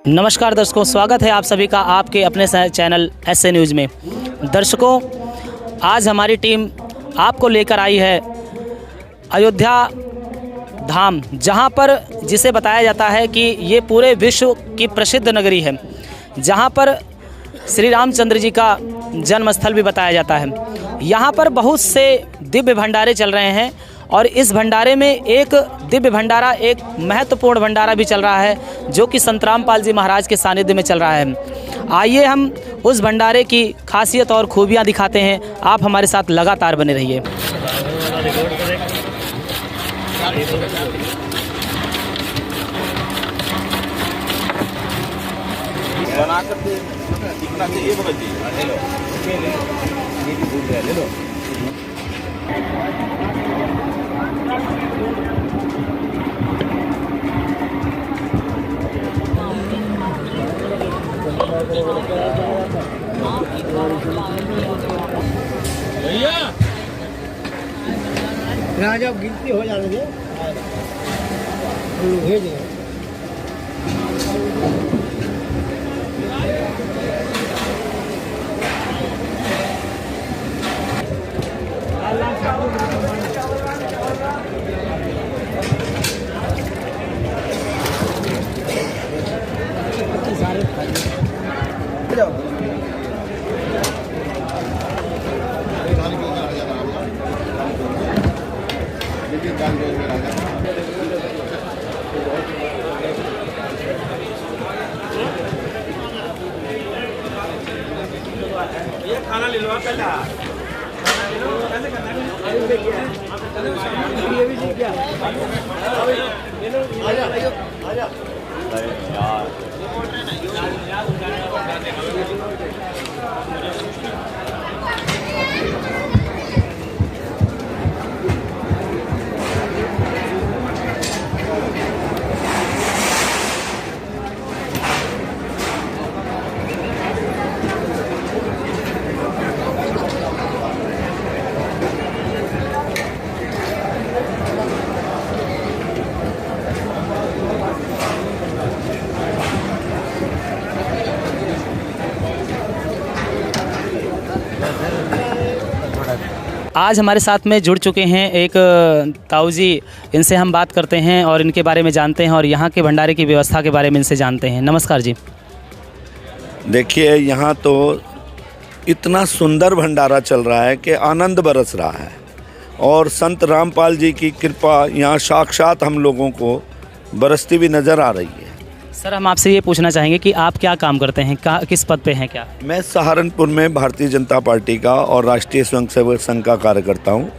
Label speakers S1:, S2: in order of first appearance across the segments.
S1: नमस्कार दर्शकों, स्वागत है आप सभी का आपके अपने चैनल एसए न्यूज़ में। दर्शकों, आज हमारी टीम आपको लेकर आई है अयोध्या धाम, जहां पर जिसे बताया जाता है कि ये पूरे विश्व की प्रसिद्ध नगरी है, जहां पर श्री रामचंद्र जी का जन्मस्थल भी बताया जाता है। यहाँ पर बहुत से दिव्य भंडारे चल रहे हैं और इस भंडारे में एक दिव्य भंडारा, एक महत्वपूर्ण भंडारा भी चल रहा है जो कि संत रामपाल जी महाराज के सानिध्य में चल रहा है। आइए हम उस भंडारे की खासियत और खूबियाँ दिखाते हैं। आप हमारे साथ लगातार बने रहिए।
S2: भैया यहाँ जब गिनती हो जाने दे भेज दें।
S3: ये खाना ले लो आप पहले। खाना ले लो, कैसे करना है? ये भी ठीक है। ले लो, आजा। अरे यार।
S1: आज हमारे साथ में जुड़ चुके हैं एक ताऊ जी। इनसे हम बात करते हैं और इनके बारे में जानते हैं और यहाँ के भंडारे की व्यवस्था के बारे में इनसे जानते हैं। नमस्कार जी।
S4: देखिए, यहाँ तो इतना सुंदर भंडारा चल रहा है कि आनंद बरस रहा है और संत रामपाल जी की कृपा यहाँ साक्षात हम लोगों को बरसती भी नज़र आ रही है।
S1: सर, हम आपसे ये पूछना चाहेंगे कि आप क्या काम करते हैं, किस पद पे हैं? क्या
S4: मैं सहारनपुर में भारतीय जनता पार्टी का और राष्ट्रीय स्वयंसेवक संघ का कार्यकर्ता हूँ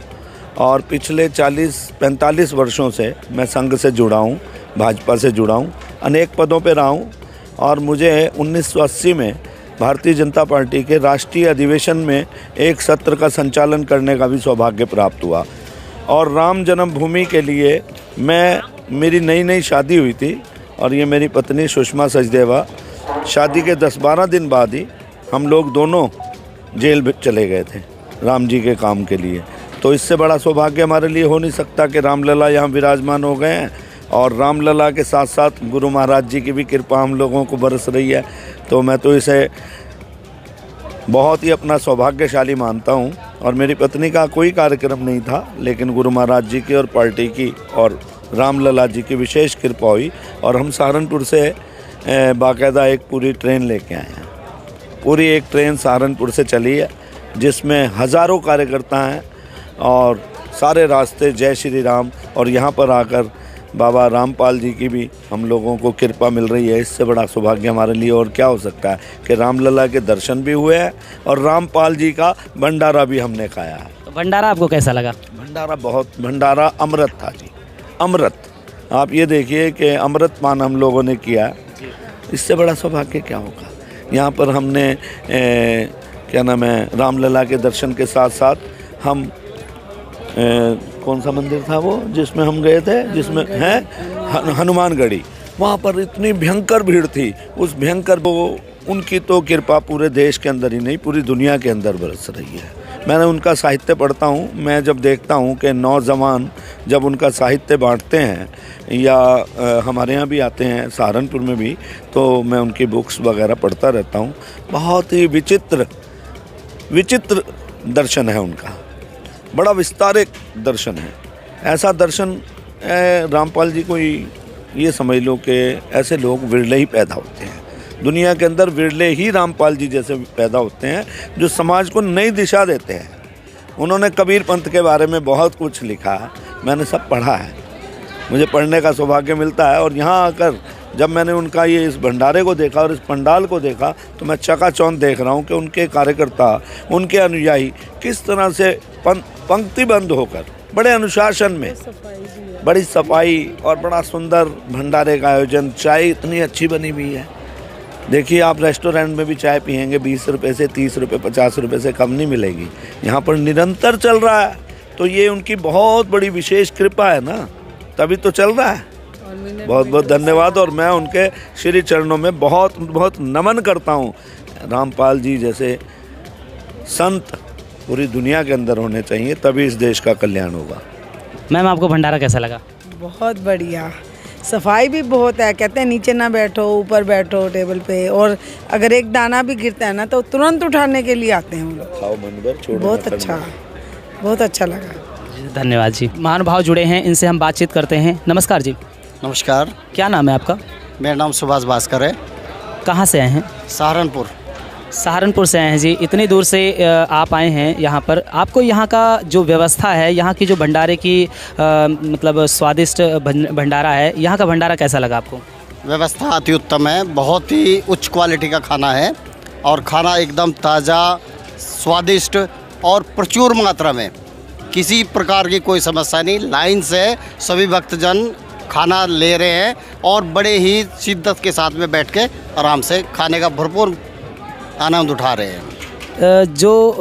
S4: और पिछले 40-45 वर्षों से मैं संघ से जुड़ा हूँ, भाजपा से जुड़ा हूँ, अनेक पदों पे रहा हूँ और मुझे 1980 में भारतीय जनता पार्टी के राष्ट्रीय अधिवेशन में एक सत्र का संचालन करने का भी सौभाग्य प्राप्त हुआ। और राम जन्मभूमि के लिए मेरी नई शादी हुई थी और ये मेरी पत्नी सुषमा सचदेवा, शादी के 10-12 दिन बाद ही हम लोग दोनों जेल में चले गए थे राम जी के काम के लिए। तो इससे बड़ा सौभाग्य हमारे लिए हो नहीं सकता कि रामलला यहाँ विराजमान हो गए हैं और रामलला के साथ साथ गुरु महाराज जी की भी कृपा हम लोगों को बरस रही है। तो मैं तो इसे बहुत ही अपना सौभाग्यशाली मानता हूँ। और मेरी पत्नी का कोई कार्यक्रम नहीं था, लेकिन गुरु महाराज जी की और पार्टी की और रामलला जी की विशेष कृपा हुई और हम सहारनपुर से बाकायदा एक पूरी ट्रेन लेके आए हैं। पूरी एक ट्रेन सहारनपुर से चली है जिसमें हज़ारों कार्यकर्ता हैं और सारे रास्ते जय श्री राम। और यहाँ पर आकर बाबा रामपाल जी की भी हम लोगों को कृपा मिल रही है। इससे बड़ा सौभाग्य हमारे लिए और क्या हो सकता है कि रामलला के दर्शन भी हुए हैं और रामपाल जी का भंडारा भी हमने खाया है।
S1: तो भंडारा आपको कैसा लगा?
S4: भंडारा अमृत था जी, अमृत। आप ये देखिए कि अमृत पान हम लोगों ने किया, इससे बड़ा सौभाग्य क्या होगा। यहाँ पर हमने क्या नाम है, रामलला के दर्शन के साथ साथ हम कौन सा मंदिर था वो जिसमें हम गए थे, जिसमें है हनुमानगढ़ी, वहाँ पर इतनी भयंकर भीड़ थी। उस भयंकर वो उनकी तो कृपा पूरे देश के अंदर ही नहीं पूरी दुनिया के अंदर बरस रही है। मैंने उनका साहित्य पढ़ता हूँ। मैं जब देखता हूँ कि नौजवान जब उनका साहित्य बांटते हैं या हमारे यहाँ भी आते हैं, सहारनपुर में भी, तो मैं उनकी बुक्स वगैरह पढ़ता रहता हूँ। बहुत ही विचित्र दर्शन है उनका, बड़ा विस्तारित दर्शन है। ऐसा दर्शन रामपाल जी को ये समझ लो कि ऐसे लोग विरले ही पैदा होते हैं दुनिया के अंदर, विरले ही रामपाल जी जैसे पैदा होते हैं जो समाज को नई दिशा देते हैं। उन्होंने कबीर पंथ के बारे में बहुत कुछ लिखा है, मैंने सब पढ़ा है, मुझे पढ़ने का सौभाग्य मिलता है। और यहाँ आकर जब मैंने उनका ये इस भंडारे को देखा और इस पंडाल को देखा तो मैं चकाचौंध देख रहा हूँ कि उनके कार्यकर्ता, उनके अनुयायी किस तरह से पंक्तिबद्ध होकर बड़े अनुशासन में, बड़ी सफाई और बड़ा सुंदर भंडारे का आयोजन। चाय इतनी अच्छी बनी हुई है, देखिए आप रेस्टोरेंट में भी चाय पियेंगे 20 रुपये से 30 रुपये 50 रुपये से कम नहीं मिलेगी, यहाँ पर निरंतर चल रहा है। तो ये उनकी बहुत बड़ी विशेष कृपा है ना, तभी तो चल रहा है। बहुत बहुत धन्यवाद। और मैं उनके श्री चरणों में बहुत बहुत नमन करता हूँ। रामपाल जी जैसे संत पूरी दुनिया के अंदर होने चाहिए, तभी इस देश का कल्याण होगा।
S1: मैम, आपको भंडारा कैसा लगा?
S5: बहुत बढ़िया, सफाई भी बहुत है। कहते हैं नीचे ना बैठो, ऊपर बैठो टेबल पे, और अगर एक दाना भी गिरता है ना तो तुरंत उठाने के लिए आते हैं हम लोग।
S4: खाओ मन भर, छोड़ो
S5: बहुत
S4: ना
S5: अच्छा,
S4: करना।
S5: बहुत अच्छा लगा।
S1: धन्यवाद जी। महानुभाव जुड़े हैं, इनसे हम बातचीत करते हैं। नमस्कार जी।
S6: नमस्कार,
S1: क्या नाम है आपका?
S6: मेरा नाम सुभाष भास्कर है,
S1: कहाँ से आए हैं?
S6: सहारनपुर।
S1: सहारनपुर से आए हैं जी। इतनी दूर से आप आए हैं यहाँ पर। आपको यहाँ का जो व्यवस्था है, यहाँ की जो भंडारे की मतलब स्वादिष्ट भंडारा है, यहाँ का भंडारा कैसा लगा आपको?
S6: व्यवस्था अति उत्तम है, बहुत ही उच्च क्वालिटी का खाना है और खाना एकदम ताज़ा, स्वादिष्ट और प्रचुर मात्रा में, किसी प्रकार की कोई समस्या नहीं। लाइन से सभी भक्तजन खाना ले रहे हैं और बड़े ही शिद्दत के साथ में बैठ के आराम से खाने का भरपूर आनंद उठा रहे हैं।
S1: जो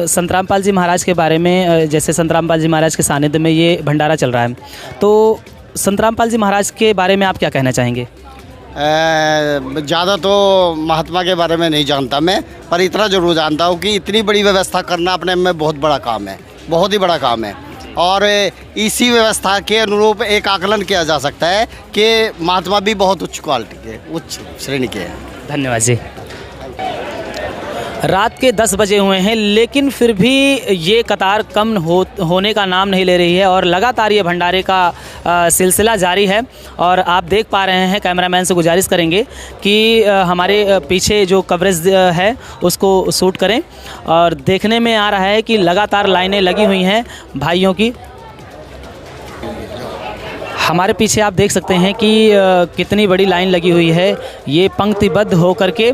S1: संत रामपाल जी महाराज के बारे में, जैसे संत रामपाल जी महाराज के सानिध्य में ये भंडारा चल रहा है, तो संत रामपाल जी महाराज के बारे में आप क्या कहना चाहेंगे?
S6: ज़्यादा तो महात्मा के बारे में नहीं जानता मैं, पर इतना ज़रूर जानता हूँ कि इतनी बड़ी व्यवस्था करना अपने में बहुत बड़ा काम है, बहुत ही बड़ा काम है। और इसी व्यवस्था के अनुरूप एक आकलन किया जा सकता है कि महात्मा भी बहुत उच्च क्वालिटी के, उच्च श्रेणी के हैं।
S1: धन्यवाद जी। रात के 10 बजे हुए हैं, लेकिन फिर भी ये कतार कम होने का नाम नहीं ले रही है और लगातार ये भंडारे का सिलसिला जारी है। और आप देख पा रहे हैं, कैमरामैन से गुजारिश करेंगे कि हमारे पीछे जो कवरेज है उसको शूट करें। और देखने में आ रहा है कि लगातार लाइनें लगी हुई हैं भाइयों की। हमारे पीछे आप देख सकते हैं कि कितनी बड़ी लाइन लगी हुई है। ये पंक्तिबद्ध होकर के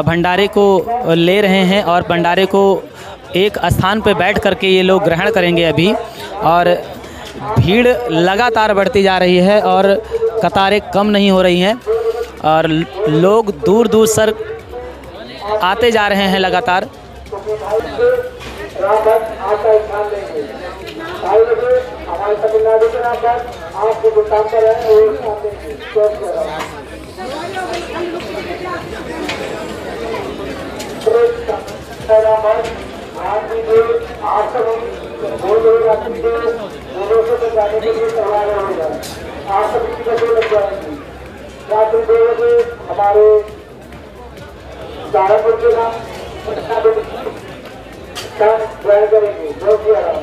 S1: भंडारे को ले रहे हैं और भंडारे को एक स्थान पर बैठ करके ये लोग ग्रहण करेंगे अभी। और भीड़ लगातार बढ़ती जा रही है और कतारें कम नहीं हो रही हैं और लोग दूर दूर सर आते जा रहे हैं लगातार।
S3: हमारे तमिलनाडु के नाम पर आपको जो काम कर रहे हैं वो जाने के लिए तैयार होगा। आप सभी की बसें लग जाएंगी। रात्रि 2 बजे हमारे सहारनपुर के नाम ज्वाइन करेंगे। बहुत ही आराम।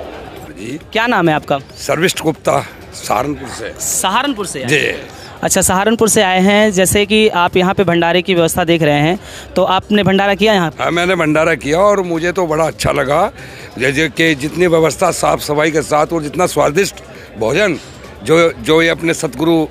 S1: क्या नाम है आपका?
S7: सर्विष्ट गुप्ता, सहारनपुर से।
S1: सहारनपुर से
S7: जी।
S1: अच्छा, सहारनपुर से आए हैं। जैसे कि आप यहाँ पे भंडारे की व्यवस्था देख रहे हैं, तो आपने भंडारा किया यहाँ पे?
S7: हाँ, मैंने भंडारा किया और मुझे तो बड़ा अच्छा लगा। जैसे कि जितनी व्यवस्था साफ सफाई के साथ और जितना स्वादिष्ट भोजन जो ये अपने सतगुरु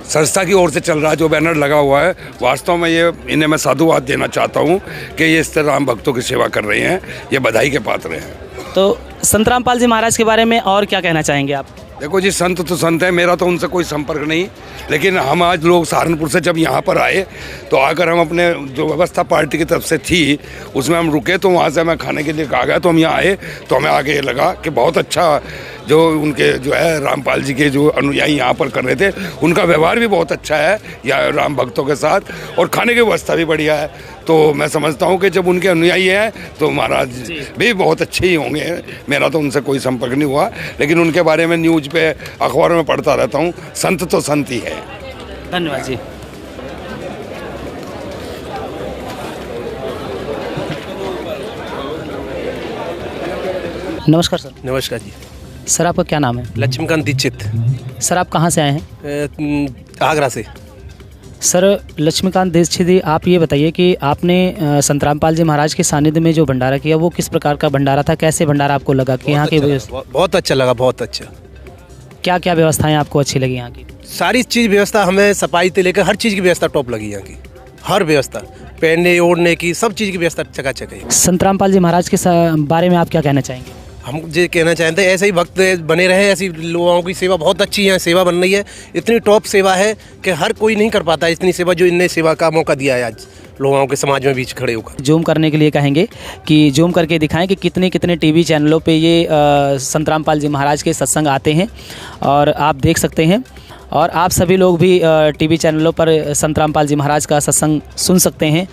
S7: संस्था की ओर से चल रहा है, जो बैनर लगा हुआ है, वास्तव में ये इन्हें मैं साधुवाद देना चाहता हूँ कि ये इस तरह राम भक्तों की सेवा कर रहे हैं, ये बधाई के पात्र हैं।
S1: तो संत रामपाल जी महाराज के बारे में और क्या कहना चाहेंगे आप?
S7: देखो जी, संत तो संत है, मेरा तो उनसे कोई संपर्क नहीं, लेकिन हम आज लोग सहारनपुर से जब यहाँ पर आए तो आकर हम अपने जो व्यवस्था पार्टी की तरफ से थी उसमें हम रुके, तो वहाँ से हमें खाने के लिए कहा गया, तो हम यहाँ आए तो हमें आगे ये लगा कि बहुत अच्छा जो उनके जो है रामपाल जी के जो अनुयायी यहाँ पर कर रहे थे, उनका व्यवहार भी बहुत अच्छा है यहाँ राम भक्तों के साथ, और खाने की व्यवस्था भी बढ़िया है। तो मैं समझता हूँ कि जब उनके अनुयायी हैं तो महाराज भी बहुत अच्छे ही होंगे। मेरा तो उनसे कोई संपर्क नहीं हुआ, लेकिन उनके बारे में न्यूज़ पे अखबारों में पढ़ता रहता हूँ। संत तो संत ही है।
S1: धन्यवाद जी। नमस्कार सर।
S3: नमस्कार जी।
S1: सर आपका क्या नाम है?
S3: लक्ष्मीकांत दीक्षित,
S1: सर आप कहाँ से आए हैं?
S3: आगरा से।
S1: सर लक्ष्मीकांत दीक्षित जी, आप ये बताइए कि आपने संत रामपाल जी महाराज के सानिध्य में जो भंडारा किया वो किस प्रकार का भंडारा था? कैसे भंडारा आपको लगा कि यहाँ की
S3: बहुत अच्छा लगा, बहुत अच्छा।
S1: क्या क्या व्यवस्थाएं आपको अच्छी लगी यहाँ की?
S3: सारी चीज़ व्यवस्था, हमें सफाई से लेकर हर चीज़ की व्यवस्था टॉप लगी यहाँ की। हर व्यवस्था, पहनने ओढ़ने की, सब चीज़ की व्यवस्था चकाचक है।
S1: संत रामपाल जी महाराज के बारे में आप क्या कहना चाहेंगे?
S3: हम ये कहना चाहते हैं ऐसे ही भक्त बने रहे, ऐसी लोगों की सेवा बहुत अच्छी है, सेवा बन रही है, इतनी टॉप सेवा है कि हर कोई नहीं कर पाता इतनी सेवा जो इनने सेवा का मौका दिया है आज लोगों के समाज में बीच खड़े होकर।
S1: जूम करने के लिए कहेंगे कि जूम करके दिखाएं कि कितने कितने टीवी चैनलों पे ये संत रामपाल जी महाराज के सत्संग आते हैं और आप देख सकते हैं, और आप सभी लोग भी टीवी चैनलों पर संत रामपाल जी महाराज का सत्संग सुन सकते हैं